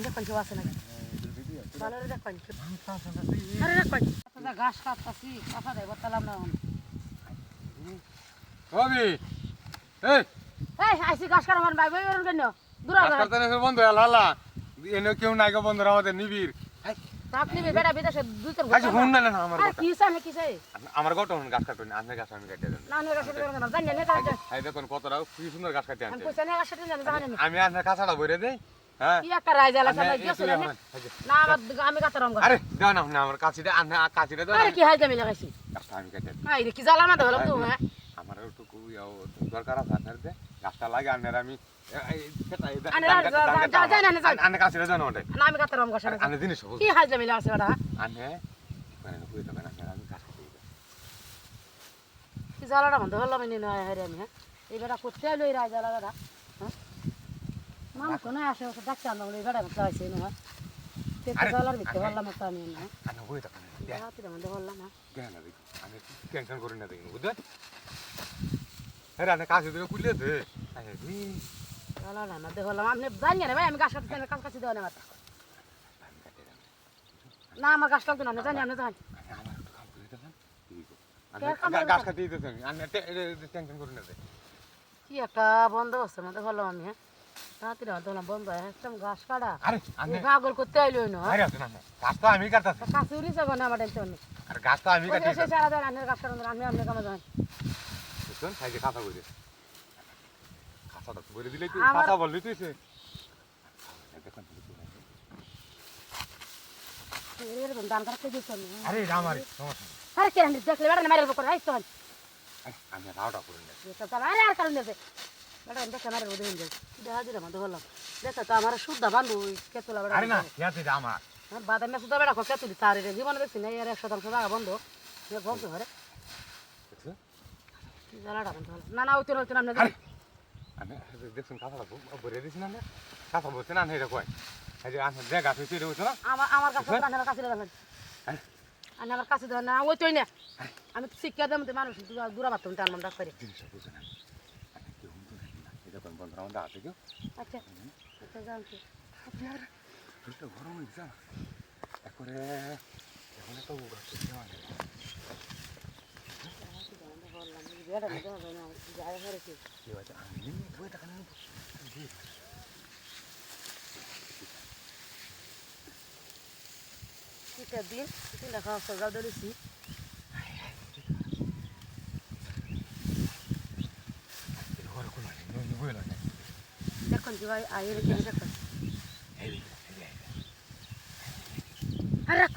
দেখুন কেউ আছে নাকি ভালো রে দেখুন আরে দেখুন ঘাস কাটতাছি কথা দেব তালাম না কবি এই এই আইসি ঘাস কাটা মান ভাই ভাই ওরন কেন দূর ঘাস কাটতে না বন্ধ হালা এনে কেউ নাই গো বন্ধুরা আমাদের নিবিড় আপনি বেটা বিদেশে দুই তোর আচ্ছা হুন না না আমার আরে কি সামনে কি চাই আমার গোটা হুন ঘাস কাটবেন আপনি ঘাস আমি কাটতে দেন না না ঘাস কাটা না জানি না কাজ এই দেখুন কতটা কি সুন্দর ঘাস কাটতে আমি আনছে কইছ না ঘাস কাটা জানি না আমি আপনার কাছাড়া বইরে দেই হ্যাঁ কি একটা রাইজ আলা সালা গেছে না না আমি কাটারাম ঘাস আরে দাও না আমার কাছিটা আপনি কাছিটা দাও আরে কি হাই জামি লাগাইছি ঘাসটা আমি কাটতে দিই আই রে কি জ্বালা না ধরলাম তো হ্যাঁ আমার একটু দরকার আছে আপনার দে ঘাসটা লাগে আপনার আমি আনে কাছিটা দাও না ওটা না আমি কাটারাম ঘাস আনে জিনিস কি হাই জামি লাগাইছে ওটা আনে মানে কই দেবেন আপনার আমি ঘাস কাটতে দিই কি জ্বালাটা বন্ধ হলাম নি না হারে আমি হ্যাঁ এই বেটা করতে আইলো এই রাইজ আলা বেটা হ্যাঁ মানুষ তো না আসে ওকে ডাকতে আনলাম এই বেটা চাইছে না তে জ্বালার ভিতরে হলাম তো আমি না আনে কই দেবেন রাতে বন্ধ হলাম না কেন দেখি আমি টেনশন করি না দেখি বুঝলেন আরে আনে কাছে দিকে কুলিয়ে দে আরে জ্বালাটা না দেখলাম আপনি জানি না ভাই আমি গাছ কাটতে কাজ কাছে দেওয়া না না আমার গাছ লাগতো না জানি আপনি জানি গাছ কাটি দিতেছে টেনশন করি না কি একটা বন্ধ হচ্ছে মধ্যে বললাম আমি হ্যাঁ রাত্রি ধরলাম বন্ধ একদম ঘাস কাটা আরে আমি পাগল করতে আইলো না আরে না গাছ তো আমি কাটতাছি কাছে উড়ি যাবো না আমার টেনশন নেই আর গাছ তো আমি কাটি সে সারা দেন গাছ কাটান আমি আপনি কামে যাই বুঝছেন সাইজে কাঁচা করে কাঁচাটা করে দিলে তুই কাঁচা বললি তুই সে দেখুন এরকম দান কাটতে দিচ্ছেন আরে আমার সমস্যা আরে কেন দেখলে বেড়া মারের উপর আইস তখন আমি রাওটা করে নেই আরে আর কারণ আছে বেড়া দেখে মারের মধ্যে হয়ে যায় দেখা দিলাম আমাদের বললাম দেখা তো আমার শুদ্ধা বান্ধব কেতলা বেড়া আরে না ইয়াতে আমার বাদাম মেসে তো বেড়া কেতুলি তার জীবনে দেখছি না এর 100 টাকা বন্ধ বলতে পারে জ্বালাটা বন্ধ হলো না না ওই তো না আমি দেখুন কাঁচাটা ভরে দিছি না কাঁচা বলছে না এটা কয় এই যে যে গাছ হয়েছে এটা হয়েছে না আমার কাছে আমার কাছে দেখেন আমার কাছে দেখেন না ওই তোই না আমি শিক্ষা দেবো মানুষ দূরা পারতাম টান মন ডাক্তারি জিনিসটা বুঝে না কেউ এটা কোন বন্ধুরা আমাদের আছে কেউ আচ্ছা আচ্ছা জানছি শরীরটা গরম হয়ে গেছে একবারে এখন একটা উগাচ্ছে দিন লেখা সজাও ধরেছি দেখুন কি ভাই আয়ের দেখুন আর রাখ